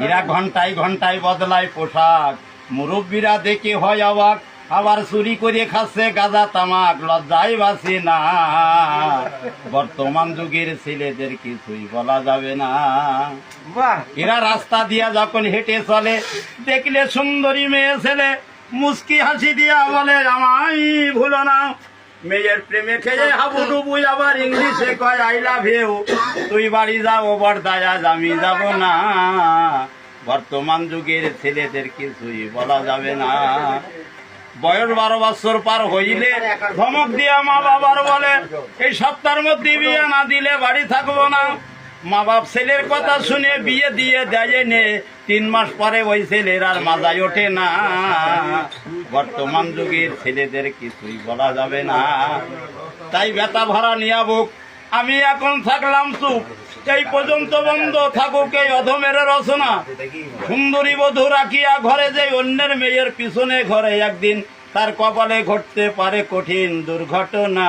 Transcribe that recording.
এরা ঘন্টায় ঘন্টায় বদলায় পোশাক, মুরব্বীরা দেখে হয় অবাক, আবার চুরি করে খাচ্ছে গাঁজা তামাক, লজ্জায় বাঁচে না। বর্তমান যুগের ছেলেদের কিছুই বলা যাবে না। এরা রাস্তা দিয়া যখন হেঁটে চলে, দেখলে সুন্দরী মেয়ে ছেলে মুস্কি হাসি দিয়া বলে আমায় ভুলো না। মেয়ের প্রেমে খেয়ে হাবুডুবু, আবার ইংলিশে কয় আই লাভ ইউ। তুই বাড়ি যাও বর্দায়, আজ আমি যাব না। বর্তমান যুগের ছেলেদের কিছুই বলা যাবে না। বয়স 12 বছর পার হইলে ধমক দিয়া মা বাবার বলে এই সপ্তাহের মধ্যে বিয়ে না দিলে বাড়ি থাকবো না। মা বাপ ছেলের কথা শুনে বিয়ে দিয়ে দেয় নে, 3 মাস পরে ওই ছেলের আর মাথায় ওঠে না। বর্তমান যুগের ছেলেদের কিছুই বলা যাবে না। তাই ব্যথা ভরা নিয়া বুক, আমি এখন থাকলাম চুপ, এই পর্যন্ত বন্ধ থাকুক এই অধমের রচনা। সুন্দরী বধূ রাখিয়া ঘরে যে অন্যের মেয়ের পিছনে ঘরে, একদিন তার কপালে ঘটতে পারে কঠিন দুর্ঘটনা।